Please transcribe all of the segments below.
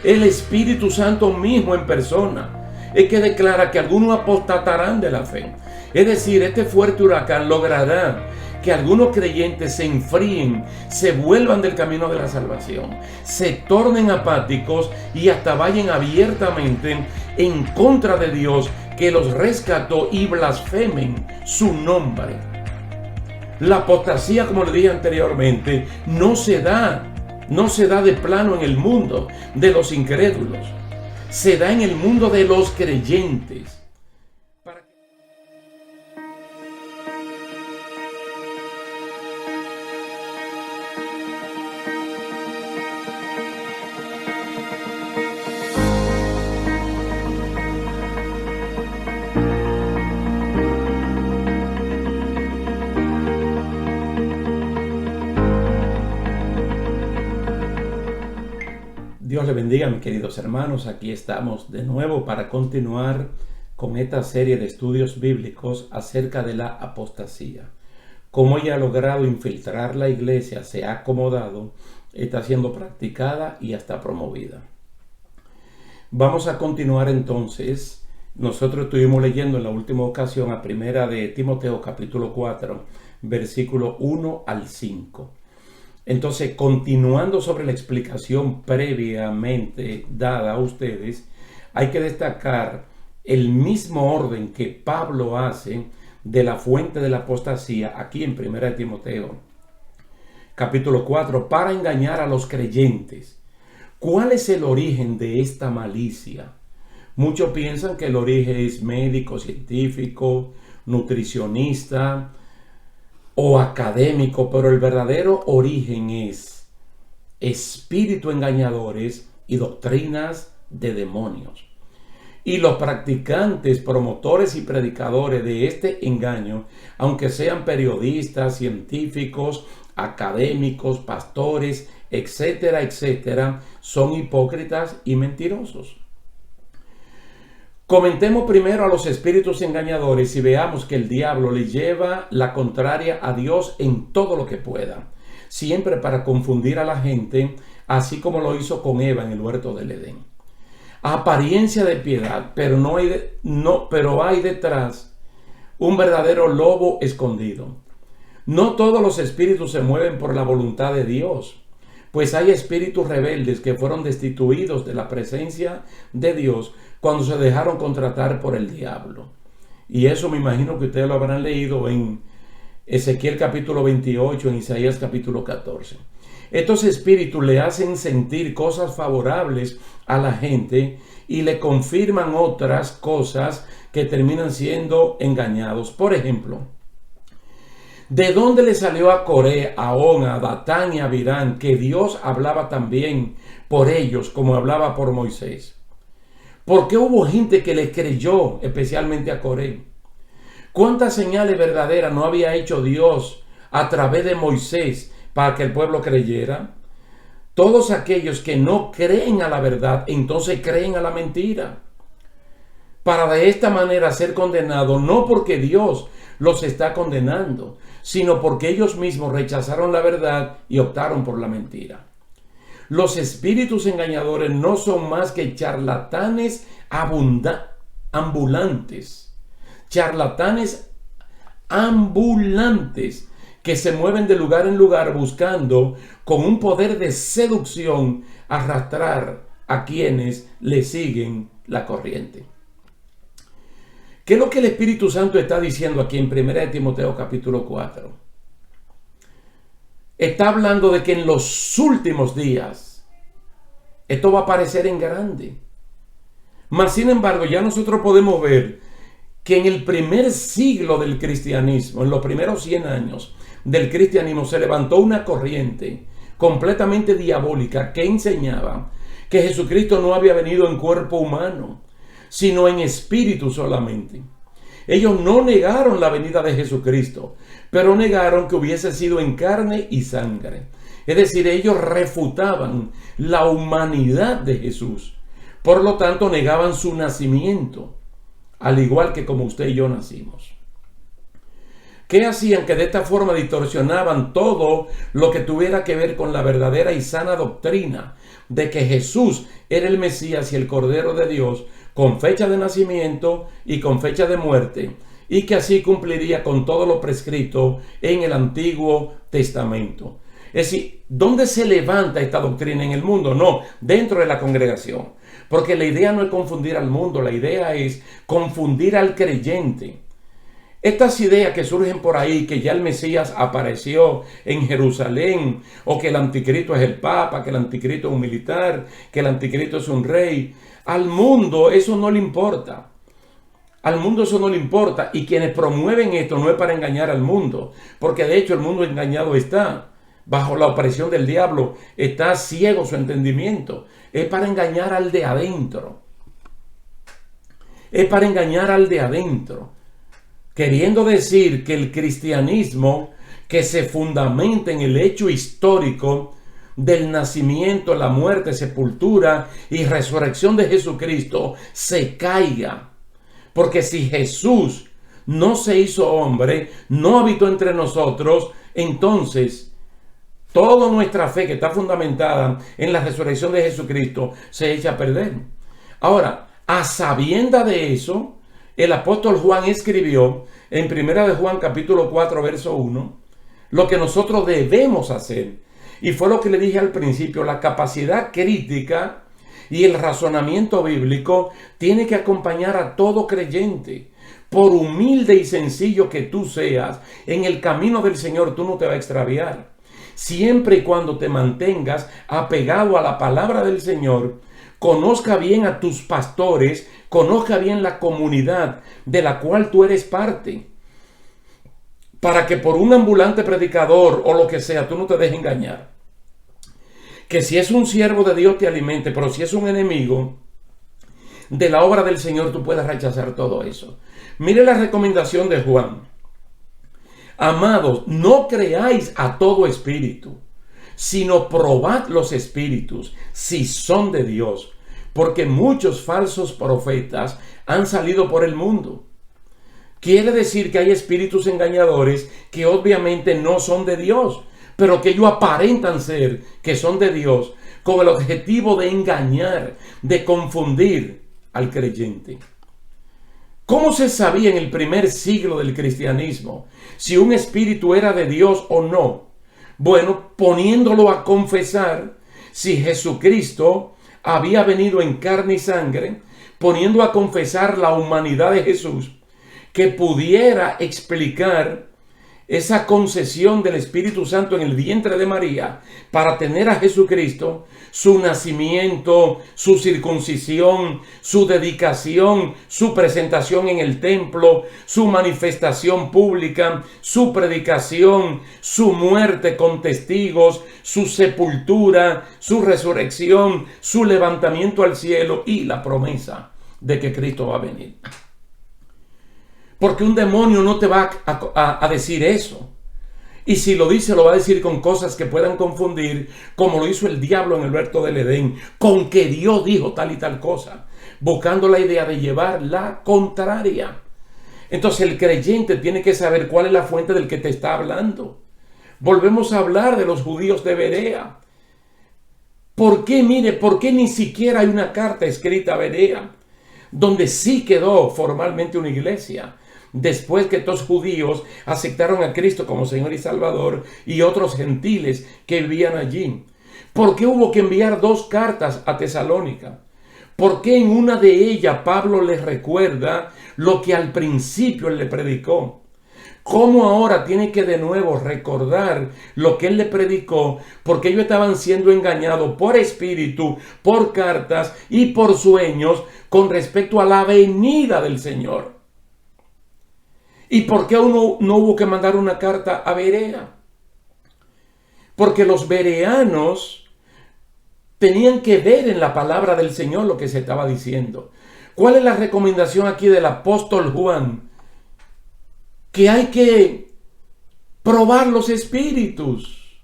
El Espíritu Santo mismo en persona es que declara que algunos apostatarán de la fe. Es decir, este fuerte huracán logrará que algunos creyentes se enfríen, se vuelvan del camino de la salvación, se tornen apáticos y hasta vayan abiertamente en contra de Dios que los rescató y blasfemen su nombre. La apostasía, como le dije anteriormente, no se da de plano en el mundo de los incrédulos, se da en el mundo de los creyentes. Dios le bendiga, mis queridos hermanos. Aquí estamos de nuevo para continuar con esta serie de estudios bíblicos acerca de la apostasía. Cómo ella ha logrado infiltrar la iglesia, se ha acomodado, está siendo practicada y hasta promovida. Vamos a continuar entonces. Nosotros estuvimos leyendo en la última ocasión a primera de Timoteo capítulo 4, versículo 1 al 5. Entonces, continuando sobre la explicación previamente dada a ustedes, hay que destacar el mismo orden que Pablo hace de la fuente de la apostasía aquí en 1 Timoteo, capítulo 4, para engañar a los creyentes. ¿Cuál es el origen de esta malicia? Muchos piensan que el origen es médico, científico, nutricionista o académico, pero el verdadero origen es espíritus engañadores y doctrinas de demonios. Y los practicantes, promotores y predicadores de este engaño, aunque sean periodistas, científicos, académicos, pastores, etcétera, etcétera, son hipócritas y mentirosos. Comentemos primero a los espíritus engañadores y veamos que el diablo le lleva la contraria a Dios en todo lo que pueda, siempre para confundir a la gente, así como lo hizo con Eva en el huerto del Edén. Apariencia de piedad, pero hay detrás un verdadero lobo escondido. No todos los espíritus se mueven por la voluntad de Dios, pues hay espíritus rebeldes que fueron destituidos de la presencia de Dios cuando se dejaron contratar por el diablo. Y eso me imagino que ustedes lo habrán leído en Ezequiel capítulo 28, en Isaías capítulo 14. Estos espíritus le hacen sentir cosas favorables a la gente y le confirman otras cosas que terminan siendo engañados. Por ejemplo, ¿de dónde le salió a Coré, a On, a Datán y a Abirán que Dios hablaba también por ellos como hablaba por Moisés? ¿Por qué hubo gente que le creyó, especialmente a Coré? ¿Cuántas señales verdaderas no había hecho Dios a través de Moisés para que el pueblo creyera? Todos aquellos que no creen a la verdad, entonces creen a la mentira, para de esta manera ser condenados, no porque Dios los está condenando, sino porque ellos mismos rechazaron la verdad y optaron por la mentira. Los espíritus engañadores no son más que charlatanes ambulantes. Charlatanes ambulantes que se mueven de lugar en lugar buscando con un poder de seducción arrastrar a quienes le siguen la corriente. ¿Qué es lo que el Espíritu Santo está diciendo aquí en 1 Timoteo capítulo 4? Está hablando de que en los últimos días esto va a aparecer en grande. Mas sin embargo, ya nosotros podemos ver que en el primer siglo del cristianismo, en los primeros 100 años del cristianismo, se levantó una corriente completamente diabólica que enseñaba que Jesucristo no había venido en cuerpo humano, sino en espíritu solamente. Ellos no negaron la venida de Jesucristo, pero negaron que hubiese sido en carne y sangre. Es decir, ellos refutaban la humanidad de Jesús. Por lo tanto, negaban su nacimiento, al igual que como usted y yo nacimos. ¿Qué hacían? Que de esta forma distorsionaban todo lo que tuviera que ver con la verdadera y sana doctrina de que Jesús era el Mesías y el Cordero de Dios, con fecha de nacimiento y con fecha de muerte, y que así cumpliría con todo lo prescrito en el Antiguo Testamento. Es decir, ¿dónde se levanta esta doctrina en el mundo? No, dentro de la congregación. Porque la idea no es confundir al mundo, la idea es confundir al creyente. Estas ideas que surgen por ahí, que ya el Mesías apareció en Jerusalén, o que el anticristo es el Papa, que el anticristo es un militar, que el anticristo es un rey, al mundo eso no le importa. Al mundo eso no le importa, y quienes promueven esto no es para engañar al mundo, porque de hecho el mundo engañado está, bajo la opresión del diablo, está ciego su entendimiento. Es para engañar al de adentro. Es para engañar al de adentro. Queriendo decir que el cristianismo, que se fundamenta en el hecho histórico del nacimiento, la muerte, sepultura y resurrección de Jesucristo, se caiga. Porque si Jesús no se hizo hombre, no habitó entre nosotros, entonces toda nuestra fe, que está fundamentada en la resurrección de Jesucristo, se echa a perder. Ahora, a sabienda de eso, el apóstol Juan escribió en 1 de Juan capítulo 4 verso 1 lo que nosotros debemos hacer. Y fue lo que le dije al principio: la capacidad crítica y el razonamiento bíblico tiene que acompañar a todo creyente. Por humilde y sencillo que tú seas, en el camino del Señor tú no te vas a extraviar. Siempre y cuando te mantengas apegado a la palabra del Señor, conozca bien a tus pastores, conozca bien la comunidad de la cual tú eres parte, para que por un ambulante predicador o lo que sea, tú no te dejes engañar. Que si es un siervo de Dios te alimente, pero si es un enemigo de la obra del Señor, tú puedes rechazar todo eso. Mire la recomendación de Juan: amados, no creáis a todo espíritu, sino probad los espíritus si son de Dios, porque muchos falsos profetas han salido por el mundo. Quiere decir que hay espíritus engañadores que obviamente no son de Dios, pero que ellos aparentan ser que son de Dios, con el objetivo de engañar, de confundir al creyente. ¿Cómo se sabía en el primer siglo del cristianismo si un espíritu era de Dios o no? Bueno, poniéndolo a confesar si Jesucristo había venido en carne y sangre, poniendo a confesar la humanidad de Jesús, que pudiera explicar esa concesión del Espíritu Santo en el vientre de María para tener a Jesucristo, su nacimiento, su circuncisión, su dedicación, su presentación en el templo, su manifestación pública, su predicación, su muerte con testigos, su sepultura, su resurrección, su levantamiento al cielo y la promesa de que Cristo va a venir. Porque un demonio no te va a decir eso. Y si lo dice, lo va a decir con cosas que puedan confundir, como lo hizo el diablo en el huerto del Edén, con que Dios dijo tal y tal cosa, buscando la idea de llevar la contraria. Entonces el creyente tiene que saber cuál es la fuente del que te está hablando. Volvemos a hablar de los judíos de Berea. ¿Por qué? Mire, ¿por qué ni siquiera hay una carta escrita a Berea, donde sí quedó formalmente una iglesia? Después que estos judíos aceptaron a Cristo como Señor y Salvador y otros gentiles que vivían allí. ¿Por qué hubo que enviar 2 cartas a Tesalónica? ¿Por qué en una de ellas Pablo les recuerda lo que al principio él le predicó? ¿Cómo ahora tiene que de nuevo recordar lo que él le predicó? Porque ellos estaban siendo engañados por espíritu, por cartas y por sueños con respecto a la venida del Señor. ¿Y por qué uno no hubo que mandar una carta a Berea? Porque los bereanos tenían que ver en la palabra del Señor lo que se estaba diciendo. ¿Cuál es la recomendación aquí del apóstol Juan? Que hay que probar los espíritus.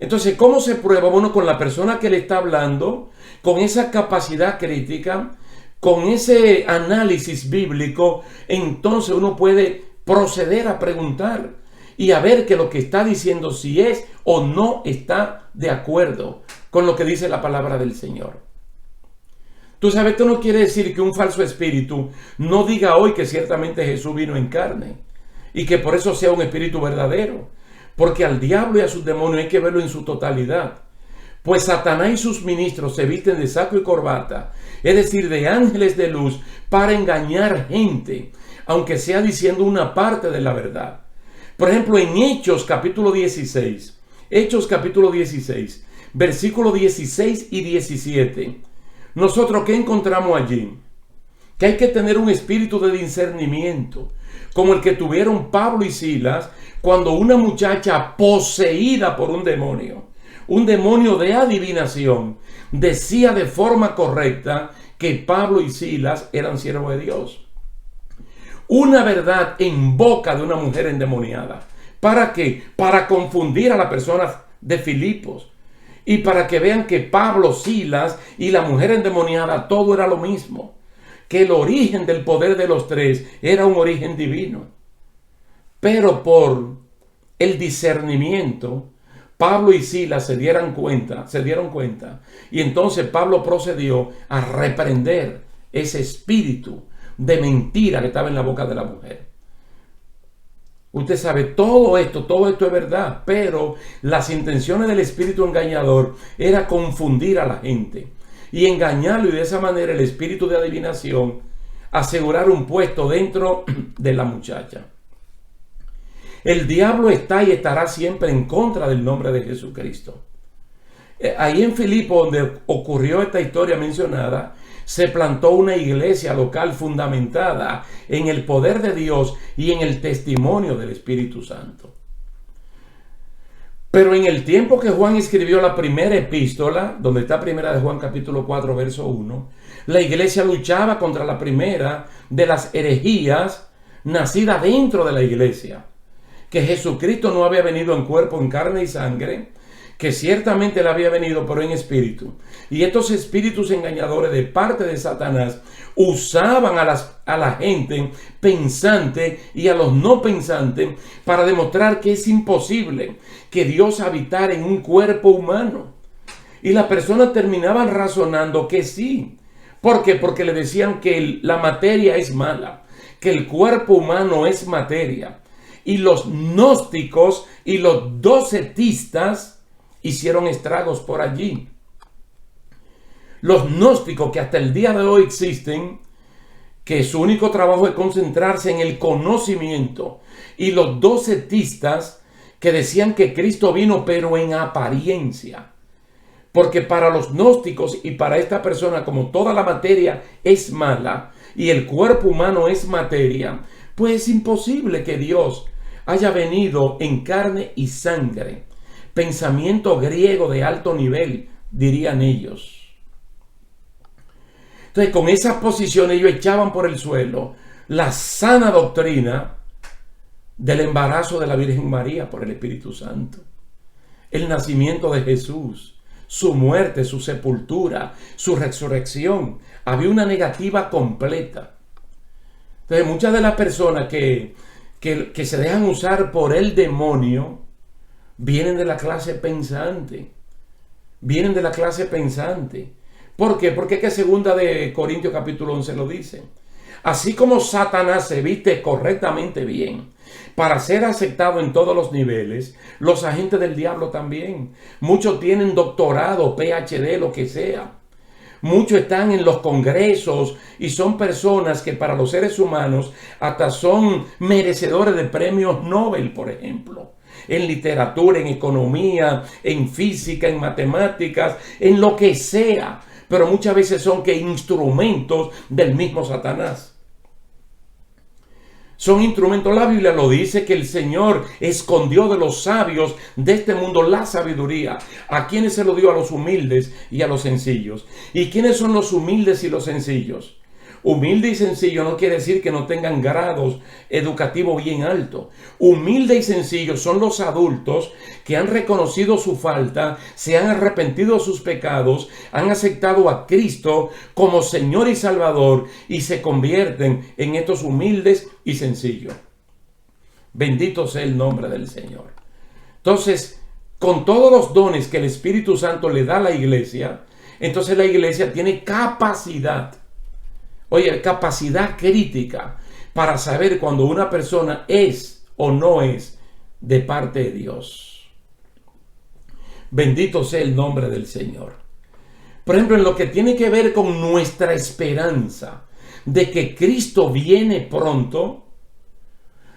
Entonces, ¿cómo se prueba? Bueno, con la persona que le está hablando, con esa capacidad crítica, con ese análisis bíblico, entonces uno puede proceder a preguntar y a ver que lo que está diciendo si es o no está de acuerdo con lo que dice la palabra del Señor. Tú sabes, esto no quiere decir que un falso espíritu no diga hoy que ciertamente Jesús vino en carne y que por eso sea un espíritu verdadero, porque al diablo y a sus demonios hay que verlo en su totalidad. Pues Satanás y sus ministros se visten de saco y corbata, es decir, de ángeles de luz, para engañar gente, aunque sea diciendo una parte de la verdad. Por ejemplo, en Hechos capítulo 16, versículos 16 y 17, nosotros ¿qué encontramos allí? Que hay que tener un espíritu de discernimiento, como el que tuvieron Pablo y Silas cuando una muchacha poseída por un demonio de adivinación, decía de forma correcta que Pablo y Silas eran siervos de Dios. Una verdad en boca de una mujer endemoniada. ¿Para qué? Para confundir a las personas de Filipos y para que vean que Pablo, Silas y la mujer endemoniada todo era lo mismo, que el origen del poder de los tres era un origen divino. Pero por el discernimiento, Pablo y Silas se dieron cuenta, y entonces Pablo procedió a reprender ese espíritu de mentira que estaba en la boca de la mujer. Usted sabe, todo esto es verdad, pero las intenciones del espíritu engañador era confundir a la gente y engañarlo, y de esa manera el espíritu de adivinación asegurar un puesto dentro de la muchacha. El diablo está y estará siempre en contra del nombre de Jesucristo. Ahí en Filipo, donde ocurrió esta historia mencionada, se plantó una iglesia local fundamentada en el poder de Dios y en el testimonio del Espíritu Santo. Pero en el tiempo que Juan escribió la primera epístola, donde está primera de Juan capítulo 4 verso 1, la iglesia luchaba contra la primera de las herejías nacida dentro de la iglesia, que Jesucristo no había venido en cuerpo, en carne y sangre, que ciertamente él había venido pero en espíritu. Y estos espíritus engañadores de parte de Satanás usaban a la gente pensante y a los no pensantes para demostrar que es imposible que Dios habitara en un cuerpo humano. Y las personas terminaban razonando que sí. ¿Por qué? Porque le decían que la materia es mala, que el cuerpo humano es materia. Y los gnósticos y los docetistas hicieron estragos por allí. Los gnósticos, que hasta el día de hoy existen, que su único trabajo es concentrarse en el conocimiento, y los docetistas, que decían que Cristo vino pero en apariencia, porque para los gnósticos y para esta persona, como toda la materia es mala y el cuerpo humano es materia, pues es imposible que Dios haya venido en carne y sangre. Pensamiento griego de alto nivel, dirían ellos. Entonces, con esas posiciones ellos echaban por el suelo la sana doctrina del embarazo de la Virgen María por el Espíritu Santo, el nacimiento de Jesús, su muerte, su sepultura, su resurrección. Había una negativa completa. Entonces, muchas de las personas que se dejan usar por el demonio vienen de la clase pensante. ¿Por qué? Porque es que segunda de Corintios capítulo 11 lo dice. Así como Satanás se viste correctamente bien para ser aceptado en todos los niveles, los agentes del diablo también. Muchos tienen doctorado, PhD, lo que sea. Muchos están en los congresos y son personas que para los seres humanos hasta son merecedores de premios Nobel, por ejemplo. En literatura, en economía, en física, en matemáticas, en lo que sea. Pero muchas veces son que instrumentos del mismo Satanás. Son instrumentos. La Biblia lo dice, que el Señor escondió de los sabios de este mundo la sabiduría. ¿A quiénes se lo dio? A los humildes y a los sencillos. ¿Y quiénes son los humildes y los sencillos? Humilde y sencillo no quiere decir que no tengan grados educativos bien altos. Humilde y sencillo son los adultos que han reconocido su falta, se han arrepentido de sus pecados, han aceptado a Cristo como Señor y Salvador y se convierten en estos humildes y sencillos. Bendito sea el nombre del Señor. Entonces, con todos los dones que el Espíritu Santo le da a la iglesia, entonces la iglesia tiene capacidad, oye, capacidad crítica para saber cuando una persona es o no es de parte de Dios. Bendito sea el nombre del Señor. Por ejemplo, en lo que tiene que ver con nuestra esperanza de que Cristo viene pronto,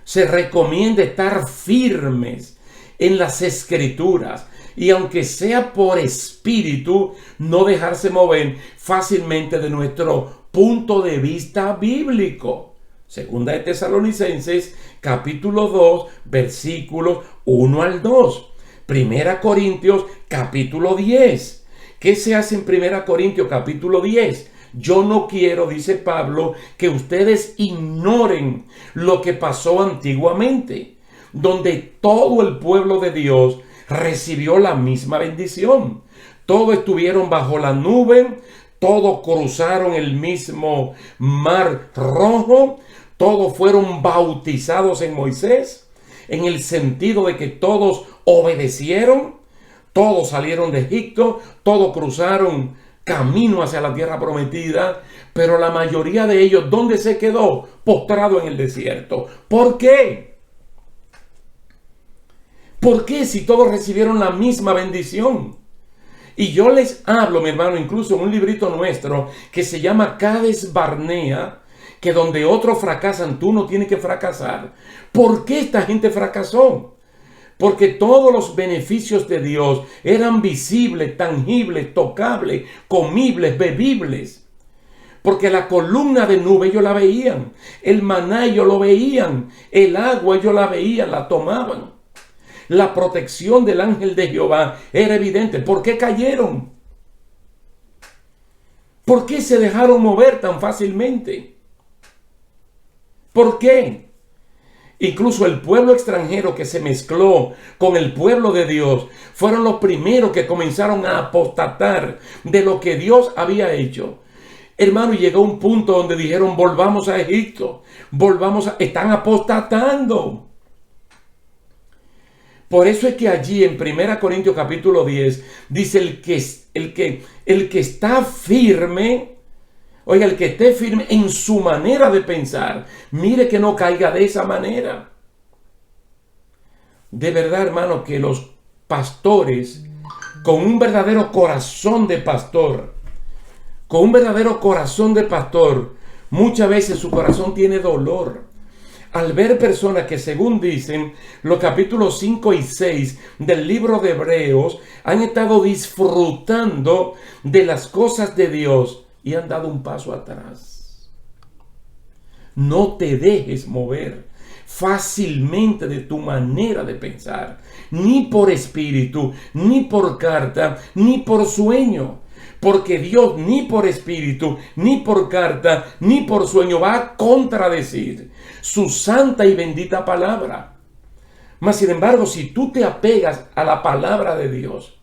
se recomienda estar firmes en las Escrituras y aunque sea por espíritu, no dejarse mover fácilmente de nuestro punto de vista bíblico. Segunda de Tesalonicenses, capítulo 2, versículos 1 al 2. Primera Corintios, capítulo 10. ¿Qué se hace en Primera Corintios, capítulo 10? Yo no quiero, dice Pablo, que ustedes ignoren lo que pasó antiguamente, donde todo el pueblo de Dios recibió la misma bendición. Todos estuvieron bajo la nube, todos cruzaron el mismo mar rojo, todos fueron bautizados en Moisés, en el sentido de que todos obedecieron, todos salieron de Egipto, todos cruzaron camino hacia la tierra prometida, pero la mayoría de ellos, ¿dónde se quedó? Postrado en el desierto. ¿Por qué? ¿Por qué si todos recibieron la misma bendición? Y yo les hablo, mi hermano, incluso en un librito nuestro que se llama Cades Barnea, que donde otros fracasan, tú no tienes que fracasar. ¿Por qué esta gente fracasó? Porque todos los beneficios de Dios eran visibles, tangibles, tocables, comibles, bebibles. Porque la columna de nube ellos la veían, el maná ellos lo veían, el agua ellos la veían, la tomaban. La protección del ángel de Jehová era evidente. ¿Por qué cayeron? ¿Por qué se dejaron mover tan fácilmente? ¿Por qué? Incluso el pueblo extranjero que se mezcló con el pueblo de Dios fueron los primeros que comenzaron a apostatar de lo que Dios había hecho. Hermano, y llegó un punto donde dijeron, volvamos a Egipto, están apostatando. Por eso es que allí en 1 Corintios capítulo 10 dice el que está firme, oiga, el que esté firme en su manera de pensar, mire que no caiga de esa manera. De verdad, hermano, que los pastores con un verdadero corazón de pastor, muchas veces su corazón tiene dolor al ver personas que, según dicen los capítulos 5 y 6 del libro de Hebreos, han estado disfrutando de las cosas de Dios y han dado un paso atrás. No te dejes mover fácilmente de tu manera de pensar, ni por espíritu, ni por carta, ni por sueño. Porque Dios ni por espíritu, ni por carta, ni por sueño va a contradecir su santa y bendita palabra. Mas sin embargo, si tú te apegas a la palabra de Dios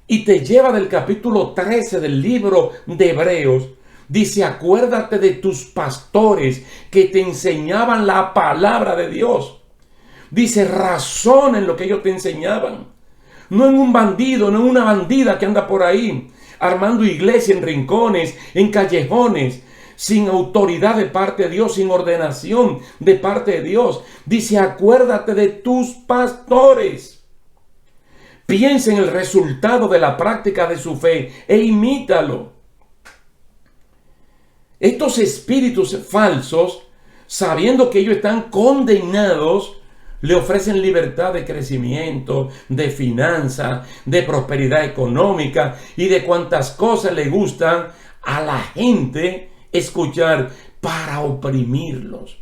y te lleva del capítulo 13 del libro de Hebreos, dice, acuérdate de tus pastores que te enseñaban la palabra de Dios. Dice, razona en lo que ellos te enseñaban. No en un bandido, no en una bandida que anda por ahí armando iglesia en rincones, en callejones, sin autoridad de parte de Dios, sin ordenación de parte de Dios. Dice, acuérdate de tus pastores. Piensa en el resultado de la práctica de su fe e imítalo. Estos espíritus falsos, sabiendo que ellos están condenados, le ofrecen libertad de crecimiento, de finanza, de prosperidad económica y de cuantas cosas le gustan a la gente escuchar para oprimirlos,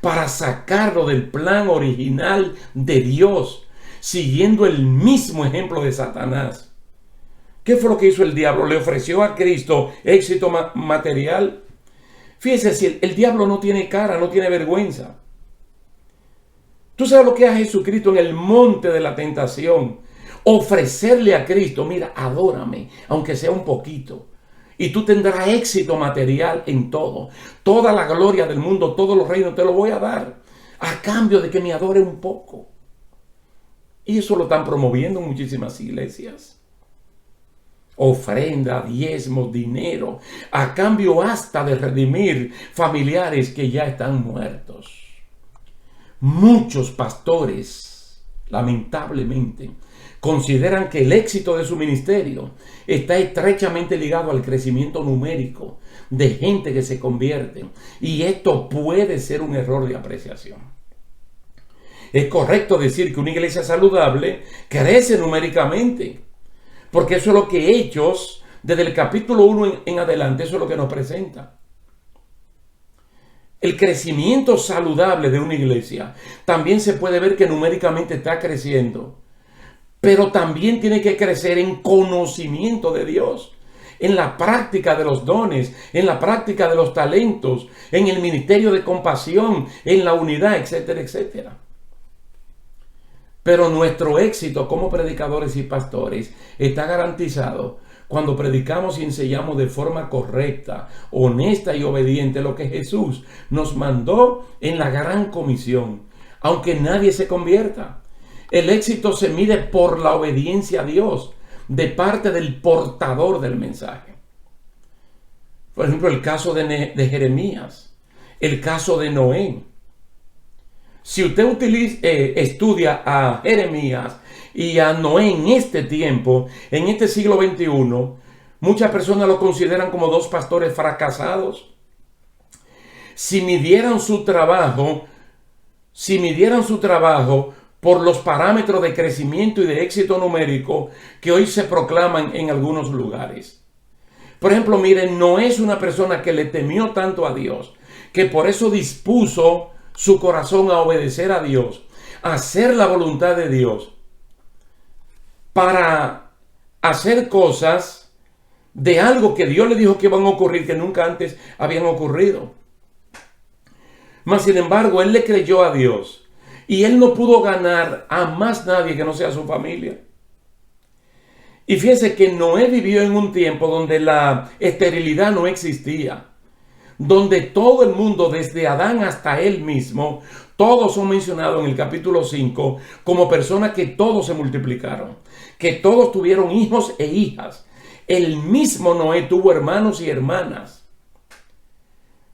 para sacarlo del plan original de Dios, siguiendo el mismo ejemplo de Satanás. ¿Qué fue lo que hizo el diablo? Le ofreció a Cristo éxito material. Fíjese, si el diablo no tiene cara, no tiene vergüenza. ¿Tú sabes lo que hace Jesucristo en el monte de la tentación? Ofrecerle a Cristo, mira, adórame, aunque sea un poquito. Y tú tendrás éxito material en todo. Toda la gloria del mundo, todos los reinos te lo voy a dar. a cambio de que me adore un poco. Y eso lo están promoviendo en muchísimas iglesias. Ofrenda, diezmos, dinero, a cambio hasta de redimir familiares que ya están muertos. Muchos pastores, lamentablemente, consideran que el éxito de su ministerio está estrechamente ligado al crecimiento numérico de gente que se convierte, y esto puede ser un error de apreciación. Es correcto decir que una iglesia saludable crece numéricamente, porque eso es lo que Hechos, desde el capítulo 1 en adelante, eso es lo que nos presenta. El crecimiento saludable de una iglesia también se puede ver que numéricamente está creciendo, pero también tiene que crecer en conocimiento de Dios, en la práctica de los dones, en la práctica de los talentos, en el ministerio de compasión, en la unidad, etcétera, etcétera. Pero nuestro éxito como predicadores y pastores está garantizado cuando predicamos y enseñamos de forma correcta, honesta y obediente lo que Jesús nos mandó en la gran comisión, aunque nadie se convierta. El éxito se mide por la obediencia a Dios de parte del portador del mensaje. Por ejemplo, el caso de Jeremías, el caso de Noé. Si usted estudia a Jeremías y a Noé en este tiempo, en este siglo XXI, muchas personas lo consideran como dos pastores fracasados. Si midieran su trabajo por los parámetros de crecimiento y de éxito numérico que hoy se proclaman en algunos lugares. Por ejemplo, miren, Noé es una persona que le temió tanto a Dios, que por eso dispuso su corazón a obedecer a Dios, a hacer la voluntad de Dios, para hacer cosas de algo que Dios le dijo que iban a ocurrir, que nunca antes habían ocurrido. Mas, sin embargo, él le creyó a Dios y él no pudo ganar a más nadie que no sea su familia. Y fíjese que Noé vivió en un tiempo donde la esterilidad no existía, donde todo el mundo, desde Adán hasta él mismo, todos son mencionados en el capítulo 5 como personas que todos se multiplicaron, que todos tuvieron hijos e hijas. El mismo Noé tuvo hermanos y hermanas.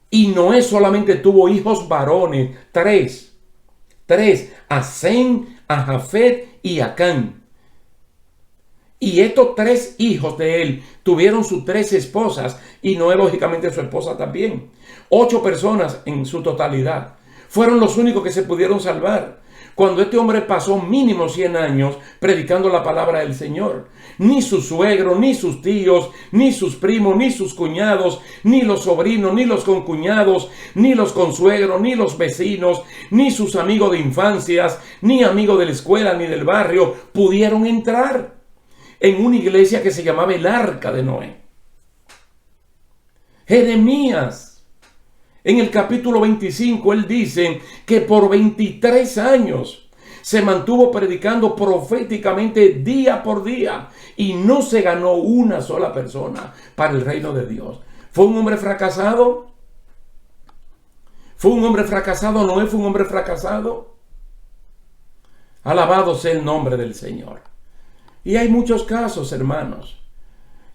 Y Noé solamente tuvo hijos varones, tres, a Sem, a Jafet y a Cam. Y estos tres hijos de él tuvieron sus tres esposas, y Noé lógicamente su esposa también. 8 personas en su totalidad. Fueron los únicos que se pudieron salvar. Cuando este hombre pasó mínimo 100 años predicando la palabra del Señor. Ni su suegro, ni sus tíos, ni sus primos, ni sus cuñados, ni los sobrinos, ni los concuñados, ni los consuegros, ni los vecinos, ni sus amigos de infancias, ni amigos de la escuela, ni del barrio, pudieron entrar en una iglesia que se llamaba el Arca de Noé. Jeremías, en el capítulo 25, él dice que por 23 años se mantuvo predicando proféticamente día por día y no se ganó una sola persona para el reino de Dios. ¿Fue un hombre fracasado? ¿Fue un hombre fracasado? ¿Noé fue un hombre fracasado? Alabado sea el nombre del Señor. Y hay muchos casos, hermanos.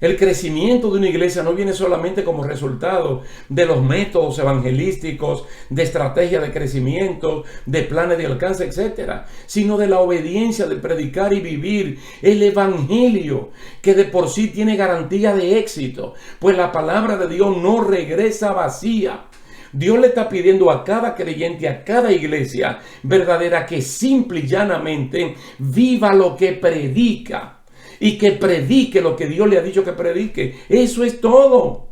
El crecimiento de una iglesia no viene solamente como resultado de los métodos evangelísticos, de estrategias de crecimiento, de planes de alcance, etcétera, sino de la obediencia, de predicar y vivir el evangelio, que de por sí tiene garantía de éxito, pues la palabra de Dios no regresa vacía. Dios le está pidiendo a cada creyente, a cada iglesia verdadera, que simple y llanamente viva lo que predica. Y que predique lo que Dios le ha dicho que predique. Eso es todo.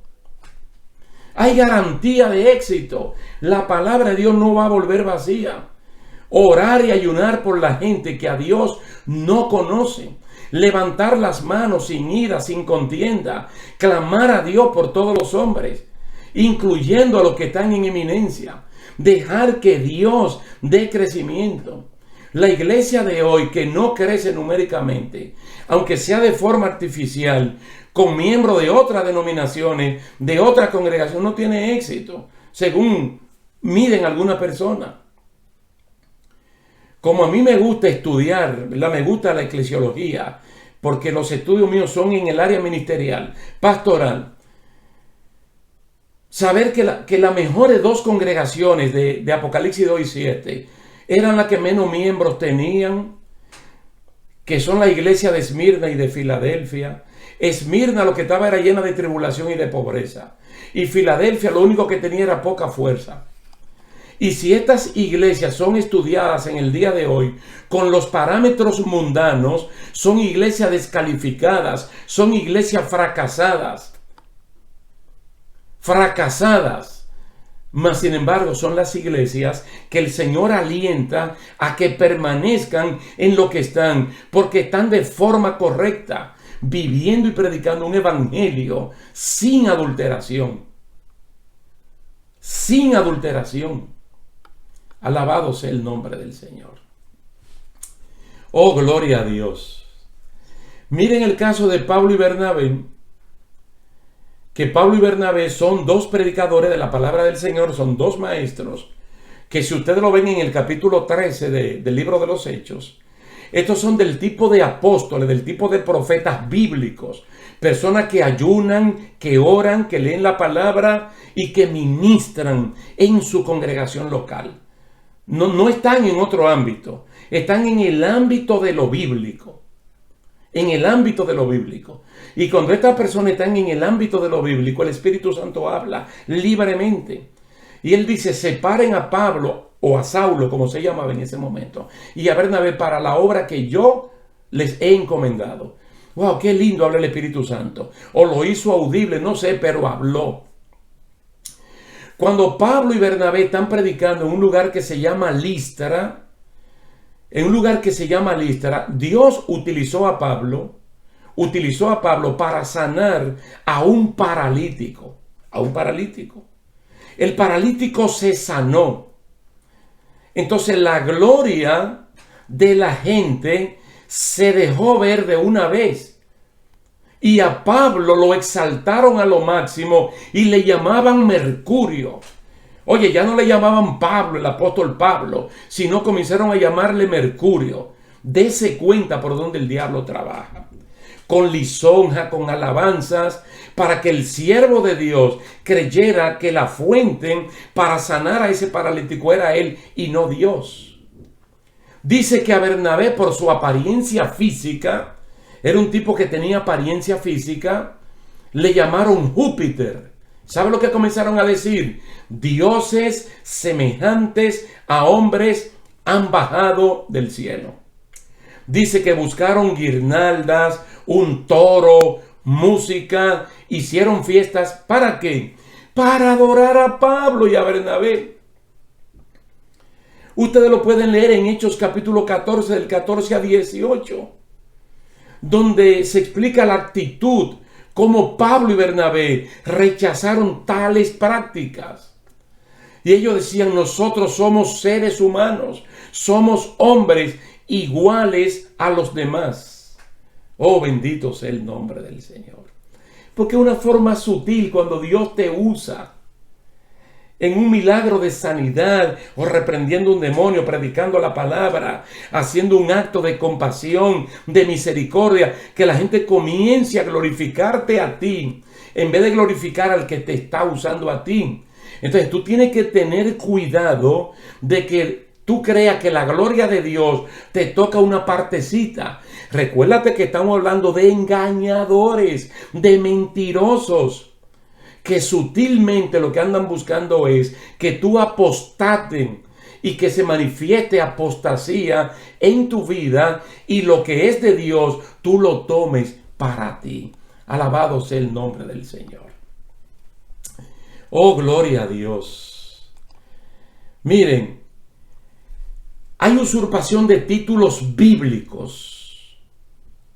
Hay garantía de éxito. La palabra de Dios no va a volver vacía. Orar y ayunar por la gente que a Dios no conoce. Levantar las manos sin ira, sin contienda. Clamar a Dios por todos los hombres, incluyendo a los que están en eminencia. Dejar que Dios dé crecimiento. La iglesia de hoy, que no crece numéricamente, aunque sea de forma artificial, con miembros de otras denominaciones, de otra congregación, no tiene éxito, según miden alguna persona. como a mí me gusta estudiar, ¿verdad? Me gusta la eclesiología, porque los estudios míos son en el área ministerial, pastoral. Saber que las mejores dos congregaciones de Apocalipsis 2 y 7 eran las que menos miembros tenían, que son la iglesia de Esmirna y de Filadelfia. Esmirna lo que estaba era llena de tribulación y de pobreza. Y Filadelfia lo único que tenía era poca fuerza. Y si estas iglesias son estudiadas en el día de hoy con los parámetros mundanos, son iglesias descalificadas, son iglesias fracasadas. Mas sin embargo son las iglesias que el Señor alienta a que permanezcan en lo que están, porque están de forma correcta, viviendo y predicando un evangelio sin adulteración. Sin adulteración. Alabado sea el nombre del Señor. Oh, gloria a Dios. Miren el caso de Pablo y Bernabé, que Pablo y Bernabé son dos predicadores de la palabra del Señor, son dos maestros, que si ustedes lo ven en el capítulo 13 del libro de los Hechos, estos son del tipo de apóstoles, del tipo de profetas bíblicos, personas que ayunan, que oran, que leen la palabra y que ministran en su congregación local. No están en otro ámbito, están en el ámbito de lo bíblico. En el ámbito de lo bíblico. Y cuando estas personas están en el ámbito de lo bíblico, el Espíritu Santo habla libremente. Y él dice, separen a Pablo o a Saulo, como se llamaba en ese momento, y a Bernabé para la obra que yo les he encomendado. Wow, qué lindo habla el Espíritu Santo. O lo hizo audible, no sé, pero habló. Cuando Pablo y Bernabé están predicando en un lugar que se llama Listra, Dios utilizó a Pablo para sanar a un paralítico. El paralítico se sanó. Entonces la gloria de la gente se dejó ver de una vez. Y a Pablo lo exaltaron a lo máximo y le llamaban Mercurio. Oye, ya no le llamaban Pablo, el apóstol Pablo, sino comenzaron a llamarle Mercurio. Dese cuenta por donde el diablo trabaja. Con lisonja, con alabanzas, para que el siervo de Dios creyera que la fuente para sanar a ese paralítico era él y no Dios. Dice que a Bernabé, por su apariencia física, era un tipo que tenía apariencia física, le llamaron Júpiter. ¿Sabe lo que comenzaron a decir? Dioses semejantes a hombres han bajado del cielo. Dice que buscaron guirnaldas, un toro, música, hicieron fiestas. ¿Para qué? Para adorar a Pablo y a Bernabé. Ustedes lo pueden leer en Hechos capítulo 14, del 14 a 18, donde se explica la actitud, cómo Pablo y Bernabé rechazaron tales prácticas. Y ellos decían, nosotros somos seres humanos, somos hombres iguales a los demás. Oh, bendito sea el nombre del Señor. Porque es una forma sutil cuando Dios te usa en un milagro de sanidad, o reprendiendo un demonio, predicando la palabra, haciendo un acto de compasión, de misericordia, que la gente comience a glorificarte a ti, en vez de glorificar al que te está usando a ti. Entonces tú tienes que tener cuidado de que tú creas que la gloria de Dios te toca una partecita. Recuérdate que estamos hablando de engañadores, de mentirosos, que sutilmente lo que andan buscando es que tú apostaten y que se manifieste apostasía en tu vida y lo que es de Dios tú lo tomes para ti. Alabado sea el nombre del Señor. Oh, gloria a Dios. Miren, hay usurpación de títulos bíblicos.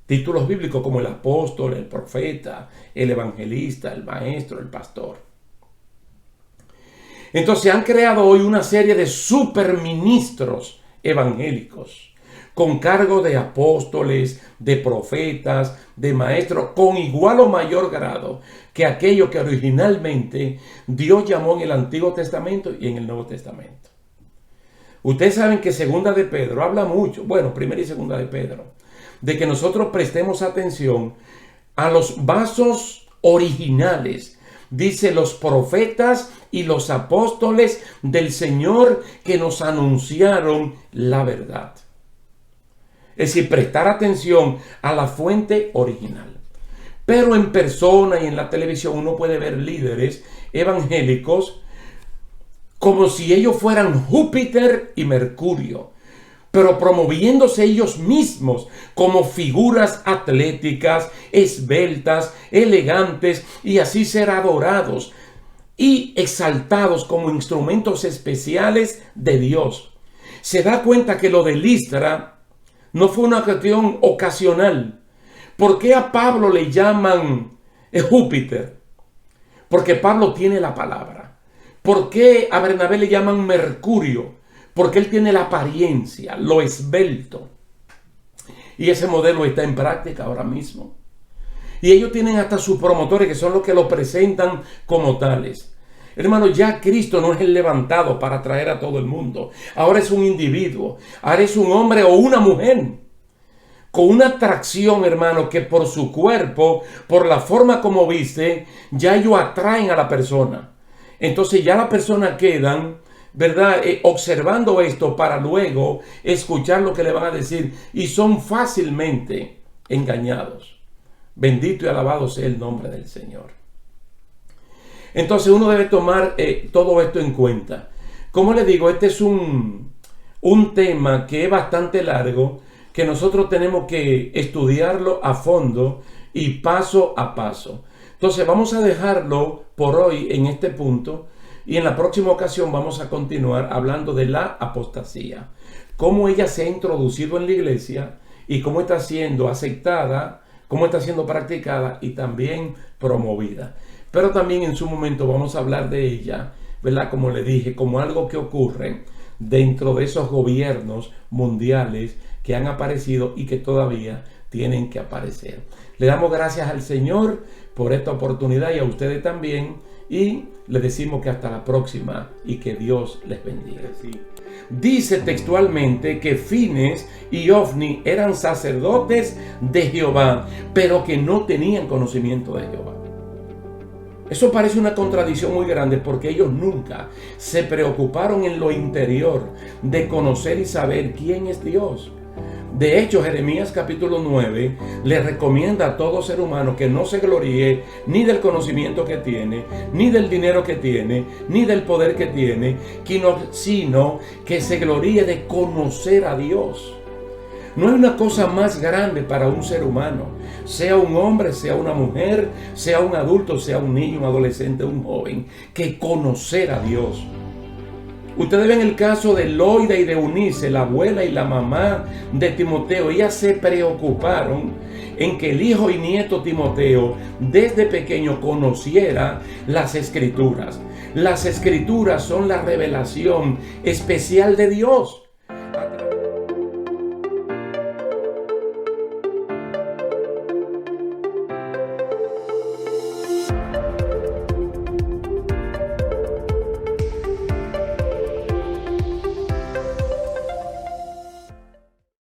Títulos bíblicos como el apóstol, el profeta, el evangelista, el maestro, el pastor. Entonces han creado hoy una serie de superministros evangélicos con cargo de apóstoles, de profetas, de maestros, con igual o mayor grado que aquello que originalmente Dios llamó en el Antiguo Testamento y en el Nuevo Testamento. Ustedes saben que segunda de Pedro habla mucho, bueno, primera y segunda de Pedro, de que nosotros prestemos atención a los vasos originales, dice, los profetas y los apóstoles del Señor que nos anunciaron la verdad. Es decir, prestar atención a la fuente original. Pero en persona y en la televisión uno puede ver líderes evangélicos como si ellos fueran Júpiter y Mercurio, pero promoviéndose ellos mismos como figuras atléticas, esbeltas, elegantes, y así ser adorados y exaltados como instrumentos especiales de Dios. Se da cuenta que lo de Listra no fue una cuestión ocasional. ¿Por qué a Pablo le llaman Júpiter? Porque Pablo tiene la palabra. ¿Por qué a Bernabé le llaman Mercurio? Porque él tiene la apariencia, lo esbelto. Y ese modelo está en práctica ahora mismo. Y ellos tienen hasta sus promotores, que son los que lo presentan como tales. Hermano, ya Cristo no es el levantado para atraer a todo el mundo. Ahora es un individuo. Ahora es un hombre o una mujer con una atracción, hermano, que por su cuerpo, por la forma como viste, ya ellos atraen a la persona. Entonces ya la persona quedan, ¿verdad? Observando esto para luego escuchar lo que le van a decir, y son fácilmente engañados. Bendito y alabado sea el nombre del Señor. Entonces uno debe tomar todo esto en cuenta. Como le digo, este es un tema que es bastante largo, que nosotros tenemos que estudiarlo a fondo y paso a paso. Entonces vamos a dejarlo por hoy en este punto, y en la próxima ocasión vamos a continuar hablando de la apostasía, cómo ella se ha introducido en la iglesia y cómo está siendo aceptada, cómo está siendo practicada y también promovida. Pero también en su momento vamos a hablar de ella, ¿verdad? Como le dije, como algo que ocurre dentro de esos gobiernos mundiales que han aparecido y que todavía tienen que aparecer. Le damos gracias al Señor por esta oportunidad y a ustedes también, y le decimos que hasta la próxima y que Dios les bendiga. Sí. Dice textualmente que Fines y Ofni eran sacerdotes de Jehová, pero que no tenían conocimiento de Jehová. Eso parece una contradicción muy grande, porque ellos nunca se preocuparon en lo interior de conocer y saber quién es Dios. De hecho, Jeremías capítulo 9 le recomienda a todo ser humano que no se gloríe ni del conocimiento que tiene, ni del dinero que tiene, ni del poder que tiene, sino que se gloríe de conocer a Dios. No hay una cosa más grande para un ser humano, sea un hombre, sea una mujer, sea un adulto, sea un niño, un adolescente, un joven, que conocer a Dios. Ustedes ven el caso de Loida y de Eunice, la abuela y la mamá de Timoteo. Ellas se preocuparon en que el hijo y nieto Timoteo desde pequeño conociera las Escrituras. Las Escrituras son la revelación especial de Dios.